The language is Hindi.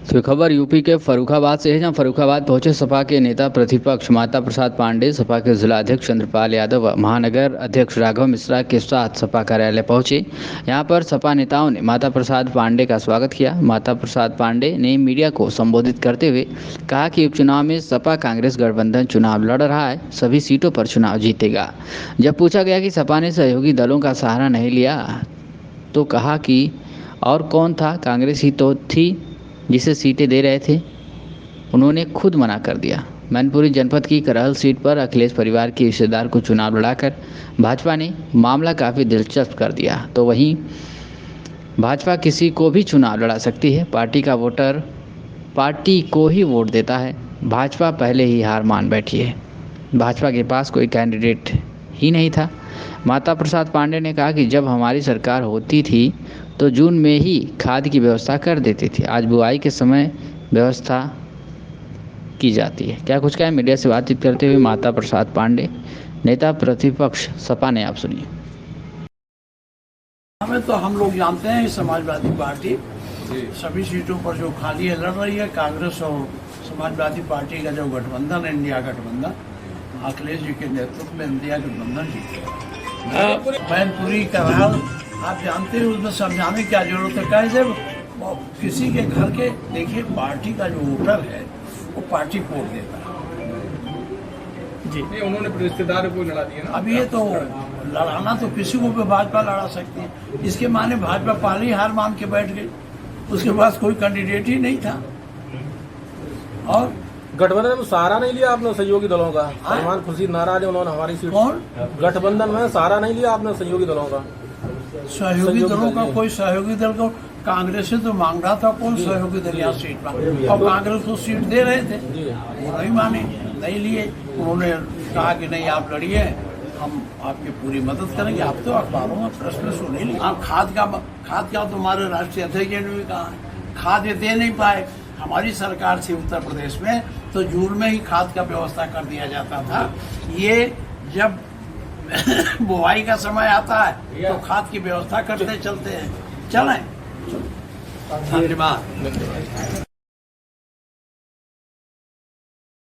तो खबर यूपी के फर्रुखाबाद से है, जहां फर्रुखाबाद पहुंचे सपा के नेता प्रतिपक्ष माता प्रसाद पांडे सपा के जिला अध्यक्ष चंद्रपाल यादव महानगर अध्यक्ष राघव मिश्रा के साथ सपा कार्यालय पहुंचे। यहां पर सपा नेताओं ने माता प्रसाद पांडे का स्वागत किया। माता प्रसाद पांडे ने मीडिया को संबोधित करते हुए कहा कि उपचुनाव में सपा कांग्रेस गठबंधन चुनाव लड़ रहा है, सभी सीटों पर चुनाव जीतेगा। जब पूछा गया कि सपा ने सहयोगी दलों का सहारा नहीं लिया तो कहा कि और कौन था, कांग्रेस ही तो थी जिसे सीटें दे रहे थे। उन्होंने खुद मना कर दिया। मैनपुरी जनपद की करहल सीट पर अखिलेश परिवार के रिश्तेदार को चुनाव लड़ाकर भाजपा ने मामला काफ़ी दिलचस्प कर दिया। तो वहीं भाजपा किसी को भी चुनाव लड़ा सकती है, पार्टी का वोटर पार्टी को ही वोट देता है। भाजपा पहले ही हार मान बैठी है, भाजपा के पास कोई कैंडिडेट ही नहीं था। माता प्रसाद पांडे ने कहा कि जब हमारी सरकार होती थी तो जून में ही खाद की व्यवस्था कर देती थी, आज बुआई के समय व्यवस्था की जाती है। क्या कुछ कहें मीडिया से बातचीत करते हुए माता प्रसाद पांडे, नेता प्रतिपक्ष सपा ने, आप सुनिए। हमें तो हम लोग जानते हैं समाजवादी पार्टी सभी सीटों पर जो खाली है लड़ रही है। कांग्रेस और समाजवादी पार्टी का जो गठबंधन है, इंडिया गठबंधन, अखिलेश जी के नेतृत्व में इंडिया गठबंधन जीतेगा। मैनपुरी करहल आप जानते हैं, उसमें समझाने की क्या जरूरत है। कहे जब किसी के घर के, देखिए पार्टी का जो वोटर है वो पार्टी को वोट देता है जी। नहीं, उन्होंने रिश्तेदार को लड़ा दिया ना। अब ये तो लड़ाना तो किसी को भी भाजपा लड़ा सकती है। इसके माने भाजपा पहले ही हार मान के बैठ गई, उसके पास कोई कैंडिडेट ही नहीं था। और गठबंधन में सहारा नहीं लिया आपने सहयोगी दलों का। सलमान खुर्शीद नाराज है, उन्होंने हमारी सीट। कौन? गठबंधन में सहारा नहीं लिया आपने सहयोगी दलों का। सहयोगी दलों का कोई सहयोगी दल को कांग्रेस से तो मांग रहा था, कौन सहयोगी दल यहाँ सीट पर, और कांग्रेस को सीट दे रहे थे, वो नहीं माने, नहीं लिए। उन्होंने कहा कि नहीं आप लड़िए, हम आपकी पूरी मदद करेंगे। आप तो अखबारों में प्रश्न सुने ली। आप खाद का तुम्हारे राष्ट्रीय अध्यक्ष ने भी कहा है, खाद ये दे नहीं पाए। हमारी सरकार थी उत्तर प्रदेश में तो जून में ही खाद का व्यवस्था कर दिया जाता था। ये जब बुआई का समय आता है तो खाद की व्यवस्था करते चलते हैं। चलें, धन्यवाद।